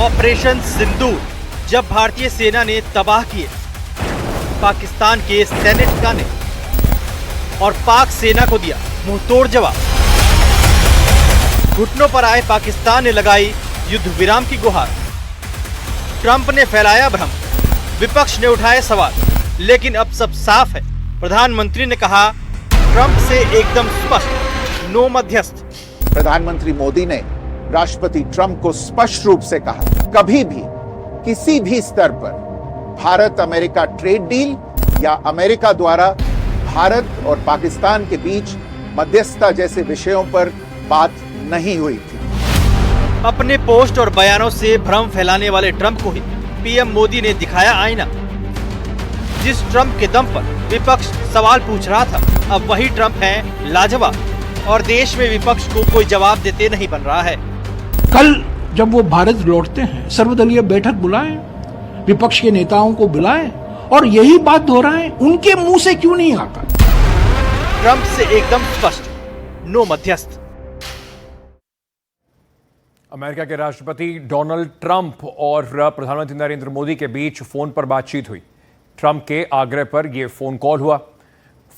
Operation सिंदूर, जब भारतीय सेना ने तबाह किए पाकिस्तान के सैन्य ठिकाने और पाक सेना को दिया मुंहतोड़ जवाब। घुटनों पर आए पाकिस्तान ने लगाई युद्ध विराम की गुहार। ट्रंप ने फैलाया भ्रम, विपक्ष ने उठाए सवाल, लेकिन अब सब साफ है। प्रधानमंत्री ने कहा ट्रंप से एकदम स्पष्ट, नो मध्यस्थ। प्रधानमंत्री मोदी ने राष्ट्रपति ट्रंप को स्पष्ट रूप से कहा, कभी भी किसी भी स्तर पर भारत अमेरिका ट्रेड डील या अमेरिका द्वारा भारत और पाकिस्तान के बीच मध्यस्थता जैसे विषयों पर बात नहीं हुई थी। अपने पोस्ट और बयानों से भ्रम फैलाने वाले ट्रंप को ही पीएम मोदी ने दिखाया आईना। जिस ट्रंप के दम पर विपक्ष सवाल पूछ रहा था, अब वही ट्रंप है लाजवाब और देश में विपक्ष को कोई जवाब देते नहीं बन रहा है। कल जब वो भारत लौटते हैं, सर्वदलीय बैठक बुलाएं, विपक्ष के नेताओं को बुलाएं और यही बात दोहराएं। उनके मुंह से क्यों नहीं आता? ट्रंप से एकदम स्पष्ट, नो मध्यस्थ। अमेरिका के राष्ट्रपति डोनाल्ड ट्रंप और प्रधानमंत्री नरेंद्र मोदी के बीच फोन पर बातचीत हुई। ट्रंप के आग्रह पर यह फोन कॉल हुआ।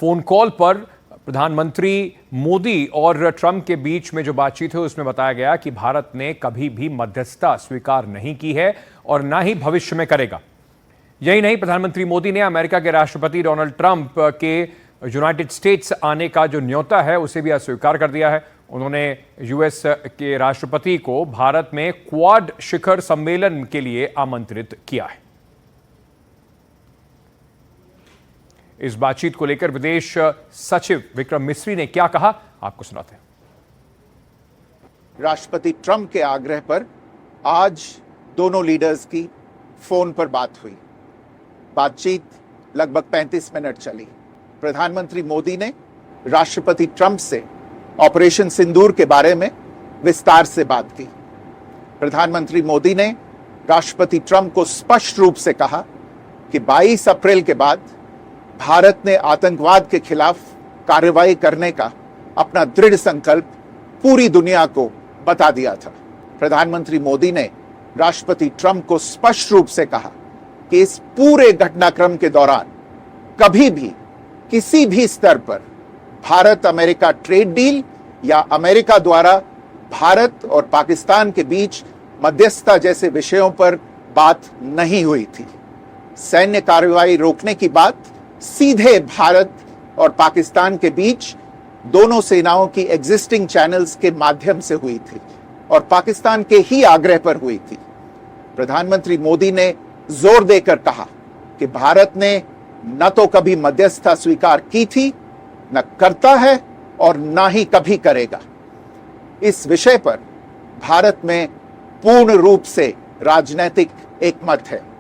फोन कॉल पर प्रधानमंत्री मोदी और ट्रंप के बीच में जो बातचीत हुई उसमें बताया गया कि भारत ने कभी भी मध्यस्थता स्वीकार नहीं की है और ना ही भविष्य में करेगा। यही नहीं, प्रधानमंत्री मोदी ने अमेरिका के राष्ट्रपति डोनाल्ड ट्रंप के यूनाइटेड स्टेट्स आने का जो न्योता है उसे भी अस्वीकार कर दिया है। उन्होंने यूएस के राष्ट्रपति को भारत में क्वाड शिखर सम्मेलन के लिए आमंत्रित किया है। इस बातचीत को लेकर विदेश सचिव विक्रम मिस्री ने क्या कहा, आपको सुनाते हैं। राष्ट्रपति ट्रंप के आग्रह पर आज दोनों लीडर्स की फोन पर बात हुई। बातचीत लगभग 35 मिनट चली। प्रधानमंत्री मोदी ने राष्ट्रपति ट्रंप से ऑपरेशन सिंदूर के बारे में विस्तार से बात की। प्रधानमंत्री मोदी ने राष्ट्रपति ट्रंप को स्पष्ट रूप से कहा कि 22 अप्रैल के बाद भारत ने आतंकवाद के खिलाफ कार्रवाई करने का अपना दृढ़ संकल्प पूरी दुनिया को बता दिया था। प्रधानमंत्री मोदी ने राष्ट्रपति ट्रंप को स्पष्ट रूप से कहा कि इस पूरे घटनाक्रम के दौरान कभी भी किसी भी स्तर पर भारत अमेरिका ट्रेड डील या अमेरिका द्वारा भारत और पाकिस्तान के बीच मध्यस्थता जैसे विषयों पर बात नहीं हुई थी। सैन्य कार्रवाई रोकने की बात सीधे भारत और पाकिस्तान के बीच दोनों सेनाओं की एग्जिस्टिंग चैनल्स के माध्यम से हुई थी और पाकिस्तान के ही आग्रह पर हुई थी। प्रधानमंत्री मोदी ने जोर देकर कहा कि भारत ने न तो कभी मध्यस्थता स्वीकार की थी, न करता है और न ही कभी करेगा। इस विषय पर भारत में पूर्ण रूप से राजनीतिक एकमत है।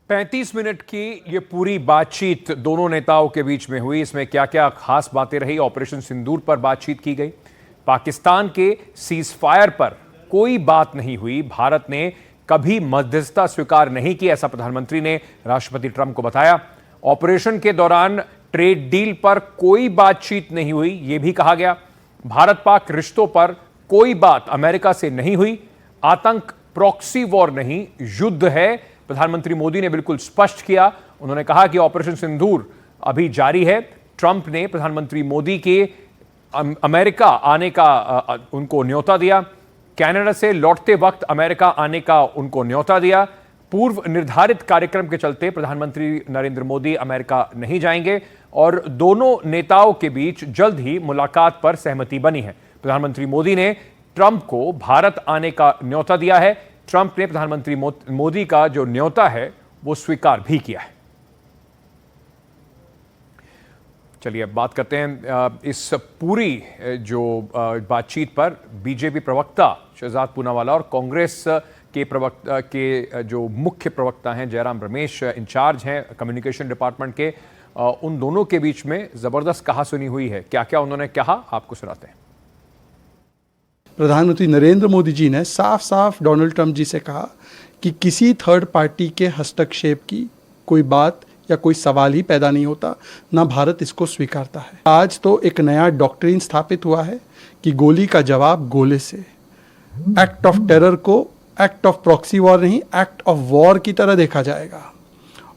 35 मिनट की ये पूरी बातचीत दोनों नेताओं के बीच में हुई। इसमें क्या क्या खास बातें रही? ऑपरेशन सिंदूर पर बातचीत की गई। पाकिस्तान के सीजफायर पर कोई बात नहीं हुई। भारत ने कभी मध्यस्थता स्वीकार नहीं की, ऐसा प्रधानमंत्री ने राष्ट्रपति ट्रंप को बताया। ऑपरेशन के दौरान ट्रेड डील पर कोई बातचीत नहीं हुई, यह भी कहा गया। भारत पाक रिश्तों पर कोई बात अमेरिका से नहीं हुई। आतंक प्रॉक्सी वॉर नहीं, युद्ध है, प्रधानमंत्री मोदी ने बिल्कुल स्पष्ट किया। उन्होंने कहा कि ऑपरेशन सिंदूर अभी जारी है। ट्रंप ने प्रधानमंत्री मोदी के अमेरिका आने का उनको न्योता दिया। कनाडा से लौटते वक्त अमेरिका आने का उनको न्योता दिया। पूर्व निर्धारित कार्यक्रम के चलते प्रधानमंत्री नरेंद्र मोदी अमेरिका नहीं जाएंगे और दोनों नेताओं के बीच जल्द ही मुलाकात पर सहमति बनी है। प्रधानमंत्री मोदी ने ट्रंप को भारत आने का न्योता दिया है। ट्रंप ने प्रधानमंत्री मोदी का जो न्योता है वो स्वीकार भी किया है। चलिए अब बात करते हैं इस पूरी जो बातचीत पर बीजेपी प्रवक्ता शहजाद पूनावाला और कांग्रेस के प्रवक्ता के जो मुख्य प्रवक्ता हैं जयराम रमेश इंचार्ज हैं कम्युनिकेशन डिपार्टमेंट के, उन दोनों के बीच में जबरदस्त कहासुनी हुई है। क्या क्या उन्होंने कहा आपको सुनाते हैं। प्रधानमंत्री नरेंद्र मोदी जी ने साफ साफ डोनाल्ड ट्रंप जी से कहा कि किसी थर्ड पार्टी के हस्तक्षेप की कोई बात या कोई सवाल ही पैदा नहीं होता, ना भारत इसको स्वीकारता है। आज तो एक नया डॉक्ट्रिन स्थापित हुआ है कि गोली का जवाब गोले से। एक्ट ऑफ टेरर को एक्ट ऑफ प्रॉक्सी वॉर नहीं, एक्ट ऑफ वॉर की तरह देखा जाएगा।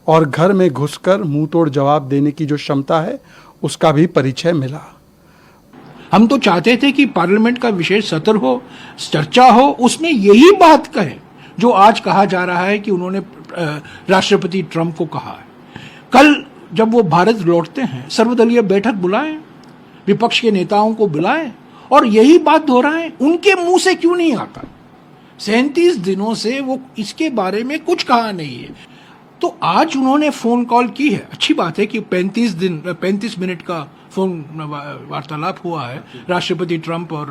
और घर में घुसकर मुंह तोड़ जवाब देने की जो क्षमता है उसका भी परिचय मिला। हम तो चाहते थे कि पार्लियामेंट का विशेष सत्र हो, चर्चा हो, उसमें यही बात कहे जो आज कहा जा रहा है कि उन्होंने राष्ट्रपति ट्रंप को कहा है। कल जब वो भारत लौटते हैं, सर्वदलीय बैठक बुलाएं, विपक्ष के नेताओं को बुलाएं और यही बात दोहराएं। उनके मुंह से क्यों नहीं आता? 37 दिनों से वो इसके बारे में कुछ कहा नहीं है। तो आज उन्होंने फोन कॉल की है, अच्छी बात है कि 35 मिनट का फोन वार्तालाप हुआ है राष्ट्रपति ट्रंप और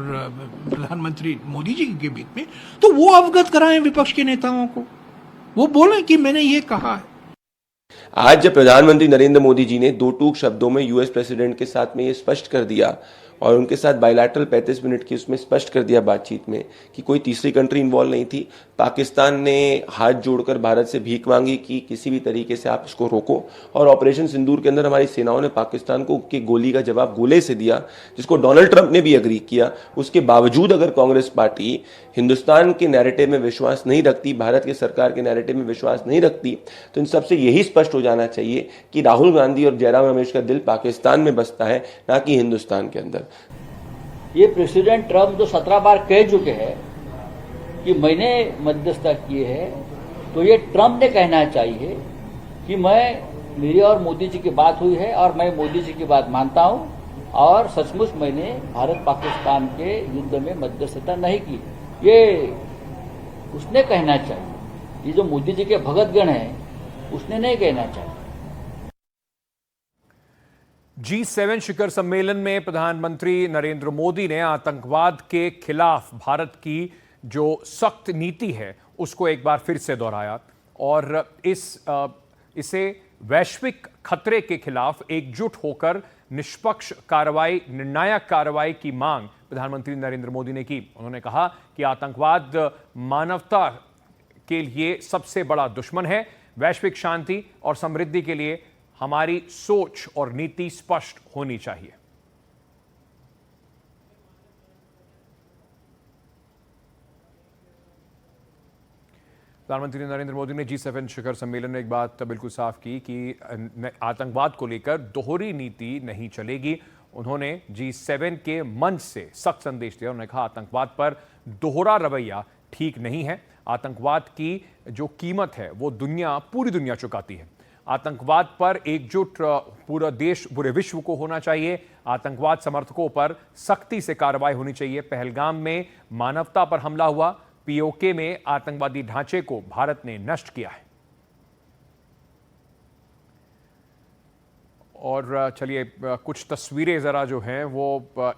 प्रधानमंत्री मोदी जी के बीच में। तो वो अवगत कराएं विपक्ष के नेताओं को, वो बोलें कि मैंने ये कहा है। आज जब प्रधानमंत्री नरेंद्र मोदी जी ने दो टूक शब्दों में यूएस प्रेसिडेंट के साथ में ये स्पष्ट कर दिया और उनके साथ बायलैटरल 35 मिनट की उसमें स्पष्ट कर दिया बातचीत में कि कोई तीसरी कंट्री इन्वॉल्व नहीं थी। पाकिस्तान ने हाथ जोड़कर भारत से भीख मांगी कि किसी भी तरीके से आप इसको रोको, और ऑपरेशन सिंदूर के अंदर हमारी सेनाओं ने पाकिस्तान को की गोली का जवाब गोले से दिया, जिसको डोनाल्ड ट्रंप ने भी अग्री किया। उसके बावजूद अगर कांग्रेस पार्टी हिंदुस्तान के नैरेटिव में विश्वास नहीं रखती, भारत की सरकार के नैरेटिव में विश्वास नहीं रखती, तो इन सबसे यही स्पष्ट हो जाना चाहिए कि राहुल गांधी और जयराम रमेश का दिल पाकिस्तान में बसता है, ना कि हिंदुस्तान के अंदर। ये प्रेसिडेंट ट्रंप जो 17 बार कह चुके हैं कि मैंने मध्यस्थता किए है, तो ये ट्रंप ने कहना चाहिए कि मेरी और मोदी जी की बात हुई है और मैं मोदी जी की बात मानता हूं और सचमुच मैंने भारत पाकिस्तान के युद्ध में मध्यस्थता नहीं की। ये उसने कहना चाहिए। ये जो मोदी जी के भगतगण हैं उसने नहीं कहना चाहिए। G7 शिखर सम्मेलन में प्रधानमंत्री नरेंद्र मोदी ने आतंकवाद के खिलाफ भारत की जो सख्त नीति है उसको एक बार फिर से दोहराया और इसे वैश्विक खतरे के खिलाफ एकजुट होकर निष्पक्ष कार्रवाई, निर्णायक कार्रवाई की मांग प्रधानमंत्री नरेंद्र मोदी ने की। उन्होंने कहा कि आतंकवाद मानवता के लिए सबसे बड़ा दुश्मन है। वैश्विक शांति और समृद्धि के लिए हमारी सोच और नीति स्पष्ट होनी चाहिए। प्रधानमंत्री नरेंद्र मोदी ने G7 शिखर सम्मेलन में एक बात बिल्कुल साफ की कि आतंकवाद को लेकर दोहरी नीति नहीं चलेगी। उन्होंने G7 के मंच से सख्त संदेश दिया। उन्होंने कहा आतंकवाद पर दोहरा रवैया ठीक नहीं है। आतंकवाद की जो कीमत है वो पूरी दुनिया चुकाती है। आतंकवाद पर एकजुट पूरा देश, पूरे विश्व को होना चाहिए। आतंकवाद समर्थकों पर सख्ती से कार्रवाई होनी चाहिए। पहलगाम में मानवता पर हमला हुआ, पीओके में आतंकवादी ढांचे को भारत ने नष्ट किया है। और चलिए कुछ तस्वीरें ज़रा जो हैं वो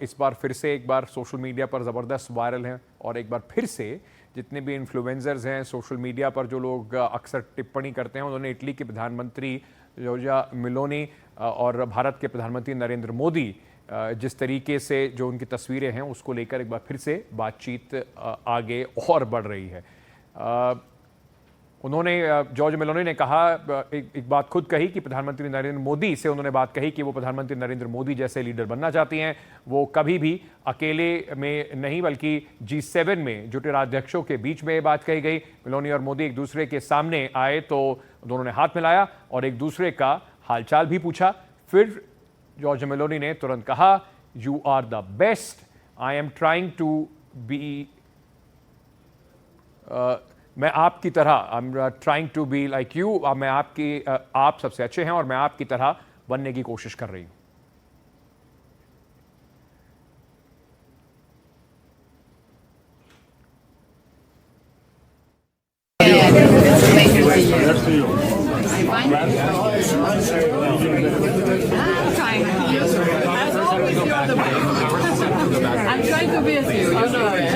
इस बार फिर से एक बार सोशल मीडिया पर ज़बरदस्त वायरल हैं और एक बार फिर से जितने भी इन्फ्लुएंसर्स हैं सोशल मीडिया पर, जो लोग अक्सर टिप्पणी करते हैं, उन्होंने इटली के प्रधानमंत्री जॉर्जिया मेलोनी और भारत के प्रधानमंत्री नरेंद्र मोदी जिस तरीके से जो उनकी तस्वीरें हैं उसको लेकर एक बार फिर से बातचीत आगे और बढ़ रही है। उन्होंने जॉर्ज मेलोनी ने कहा, एक बात खुद कही कि प्रधानमंत्री नरेंद्र मोदी से उन्होंने बात कही कि वो प्रधानमंत्री नरेंद्र मोदी जैसे लीडर बनना चाहती हैं। वो कभी भी अकेले में नहीं बल्कि G7 में जुटे राज्याध्यक्षों के बीच में ये बात कही गई। मेलोनी और मोदी एक दूसरे के सामने आए तो दोनों ने हाथ मिलाया और एक दूसरे का हालचाल भी पूछा। फिर जॉर्ज मेलोनी ने तुरंत कहा, you are the best, I am trying to be, मैं आपकी तरह, I am trying to be like you, आप सबसे अच्छे हैं और मैं आपकी तरह बनने की कोशिश कर रही हूं। I'm trying to be with you. You know it.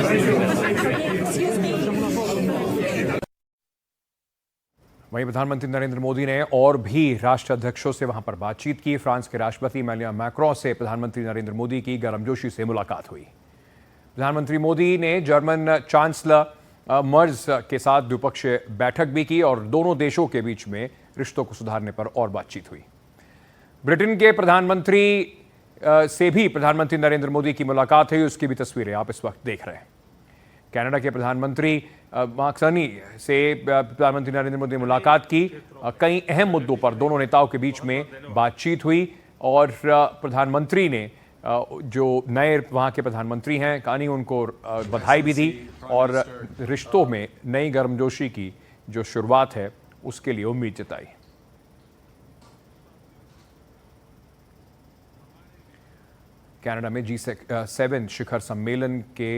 वहीं प्रधानमंत्री नरेंद्र मोदी ने और भी राष्ट्राध्यक्षों से वहां पर बातचीत की। फ्रांस के राष्ट्रपति इमैनुएल मैक्रों से प्रधानमंत्री नरेंद्र मोदी की गर्मजोशी से मुलाकात हुई। प्रधानमंत्री मोदी ने जर्मन चांसलर मर्ज के साथ द्विपक्षीय बैठक भी की और दोनों देशों के बीच में रिश्तों को सुधारने पर और बातचीत हुई। ब्रिटेन के प्रधानमंत्री से भी प्रधानमंत्री नरेंद्र मोदी की मुलाकात हुई, उसकी भी तस्वीरें आप इस वक्त देख रहे हैं। कनाडा के प्रधानमंत्री मार्क कार्नी से प्रधानमंत्री नरेंद्र मोदी ने मुलाकात की। कई अहम मुद्दों पर दोनों नेताओं के बीच में बातचीत हुई और प्रधानमंत्री ने जो नए वहाँ के प्रधानमंत्री हैं कार्नी, उनको बधाई भी दी और रिश्तों में नई गर्मजोशी की जो शुरुआत है उसके लिए उम्मीद जताई। कनाडा में G7 शिखर सम्मेलन के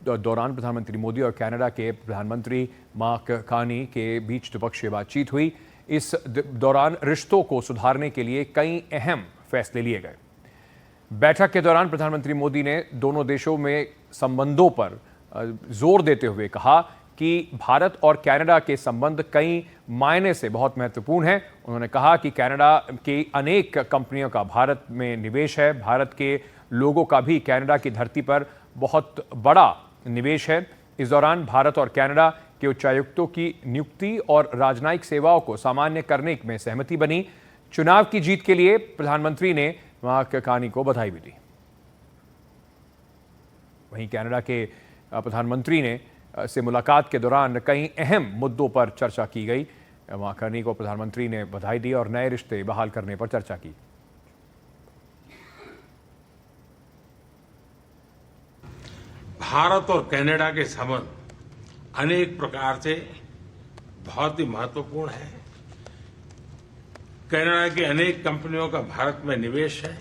दौरान प्रधानमंत्री मोदी और कनाडा के प्रधानमंत्री मार्क कार्नी के बीच द्विपक्षीय बातचीत हुई। इस दौरान रिश्तों को सुधारने के लिए कई अहम फैसले लिए गए। बैठक के दौरान प्रधानमंत्री मोदी ने दोनों देशों में संबंधों पर जोर देते हुए कहा कि भारत और कनाडा के संबंध कई मायने से बहुत महत्वपूर्ण हैं। उन्होंने कहा कि कनाडा की अनेक कंपनियों का भारत में निवेश है, भारत के लोगों का भी कनाडा की धरती पर बहुत बड़ा निवेश है। इस दौरान भारत और कनाडा के उच्चायुक्तों की नियुक्ति और राजनयिक सेवाओं को सामान्य करने में सहमति बनी। चुनाव की जीत के लिए प्रधानमंत्री ने मार्क कार्नी को बधाई भी दी। वहीं कनाडा के प्रधानमंत्री ने से मुलाकात के दौरान कई अहम मुद्दों पर चर्चा की गई। मार्क कार्नी को प्रधानमंत्री ने बधाई दी और नए रिश्ते बहाल करने पर चर्चा की। भारत और कनाडा के संबंध अनेक प्रकार से बहुत ही महत्वपूर्ण है। कनाडा की अनेक कंपनियों का भारत में निवेश है।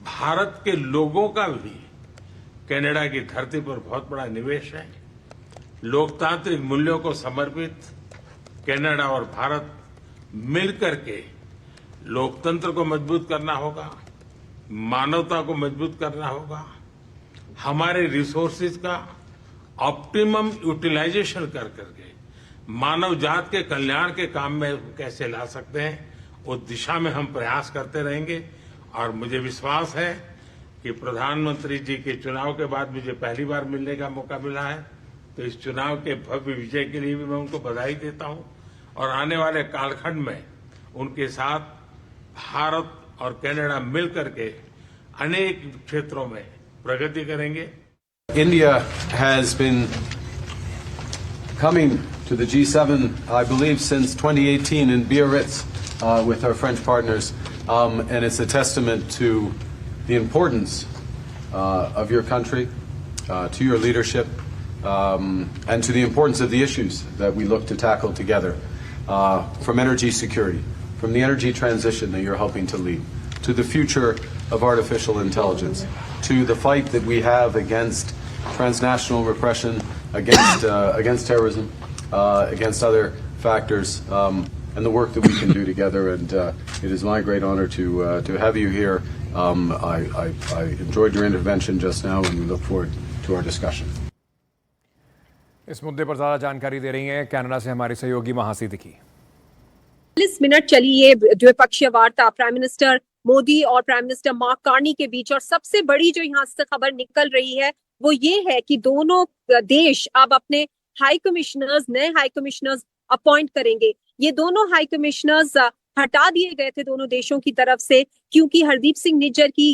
भारत के लोगों का भी कनाडा की धरती पर बहुत बड़ा निवेश है। लोकतांत्रिक मूल्यों को समर्पित कनाडा और भारत मिलकर के लोकतंत्र को मजबूत करना होगा, मानवता को मजबूत करना होगा, हमारे रिसोर्सेज का ऑप्टिमम यूटिलाइजेशन कर करके मानव जात के कल्याण के काम में कैसे ला सकते हैं, उस दिशा में हम प्रयास करते रहेंगे। और मुझे विश्वास है कि प्रधानमंत्री जी के चुनाव के बाद मुझे पहली बार मिलने का मौका मिला है, तो इस चुनाव के भव्य विजय के लिए भी मैं उनको बधाई देता हूं और आने वाले कालखंड में उनके साथ भारत और कनाडा मिलकर के अनेक क्षेत्रों में प्रगति करेंगे। India has been coming to the G7, I believe, since 2018 in Biarritz with our French partners, and it's a testament to the importance of your country, to your leadership, and to the importance of the issues that we look to tackle together, from energy security, from the energy transition that you're helping to lead, to the future of artificial intelligence, to the fight that we have against transnational repression, against terrorism, against other factors, and the work that we can do together. And it is my great honor to have you here. I enjoyed your intervention just now, and we look forward to our discussion. इस मुद्दे पर ज्यादा जानकारी दे रही हैं Canada से हमारी सहयोगी महासिद्दीकी। 40 मिनट चली ये द्विपक्षीय वार्ता प्राइम मिनिस्टर मोदी और प्राइम मिनिस्टर मार्क कार्नी के बीच। और सबसे बड़ी जो यहाँ से खबर निकल रही है वो ये है कि दोनों देश अब अपने हाई कमिश्नर्स, नए हाई कमिश्नर्स अपॉइंट करेंगे। ये दोनों हाई कमिश्नर्स हटा दिए गए थे दोनों देशों की तरफ से, क्योंकि हरदीप सिंह निज्जर की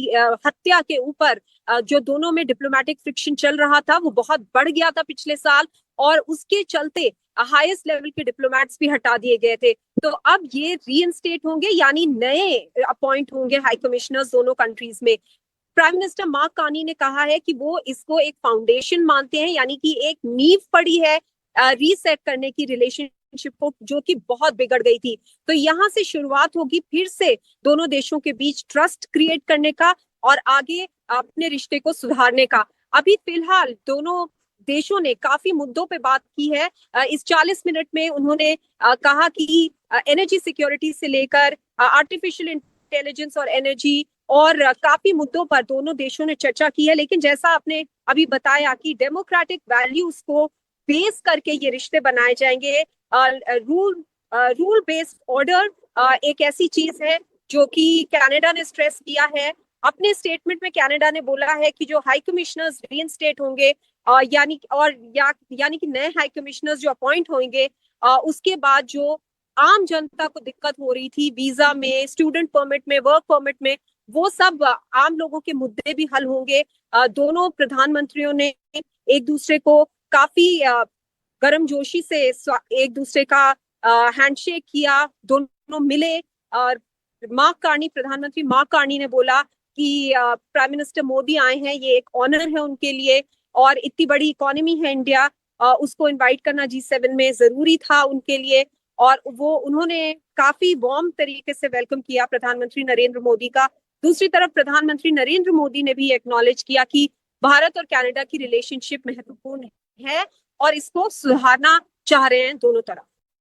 हत्या के ऊपर जो दोनों में डिप्लोमेटिक फ्रिक्शन चल रहा था वो बहुत बढ़ गया था पिछले साल, और उसके चलते हाईएस्ट लेवल के डिप्लोमेट्स भी हटा दिए गए थे। तो अब ये रीइंस्टेट होंगे, यानी नए अपॉइंट होंगे हाई कमिश्नर्स दोनों कंट्रीज में। प्राइम मिनिस्टर मार्क कार्नी ने कहा है कि वो इसको एक फाउंडेशन मानते हैं, यानी कि एक नींव पड़ी है रीसेट करने की रिलेशनशिप को, जो कि बहुत बिगड़ गई थी। तो यहाँ से शुरुआत होगी फिर से दोनों देशों के बीच ट्रस्ट क्रिएट करने का और आगे अपने रिश्ते को सुधारने का। अभी फिलहाल दोनों देशों ने काफी मुद्दों पे बात की है। इस 40 मिनट में उन्होंने कहा कि एनर्जी सिक्योरिटी से लेकर आर्टिफिशियल इंटेलिजेंस और एनर्जी और काफी मुद्दों पर दोनों देशों ने चर्चा की है। लेकिन जैसा आपने अभी बताया कि डेमोक्रेटिक वैल्यूज को बेस करके ये रिश्ते बनाए जाएंगे। रूल बेस्ड ऑर्डर एक ऐसी चीज है जो कि कनाडा ने स्ट्रेस किया है। अपने स्टेटमेंट में कनाडा ने बोला है कि जो हाई कमिश्नर्स रीइंस्टेट होंगे यानी कि नए हाई कमिश्नर्स जो अपॉइंट होंगे, उसके बाद जो आम जनता को दिक्कत हो रही थी वीजा में, स्टूडेंट परमिट में, वर्क परमिट में, वो सब आम लोगों के मुद्दे भी हल होंगे। दोनों प्रधानमंत्रियों ने एक दूसरे को काफी गर्मजोशी से एक दूसरे का हैंडशेक किया, दोनों मिले। और मार्क कार्नी, प्रधानमंत्री मार्क कार्नी ने बोला कि प्राइम मिनिस्टर मोदी आए हैं, ये एक ऑनर है उनके लिए, और इतनी बड़ी इकोनॉमी है इंडिया, उसको इनवाइट करना G7 में जरूरी था उनके लिए। और वो उन्होंने काफी वार्म तरीके से वेलकम किया प्रधानमंत्री नरेंद्र मोदी का। दूसरी तरफ प्रधानमंत्री नरेंद्र मोदी ने भी एक्नॉलेज किया कि भारत और कनाडा की रिलेशनशिप महत्वपूर्ण है और इसको सुधारना चाह रहे हैं दोनों तरफ।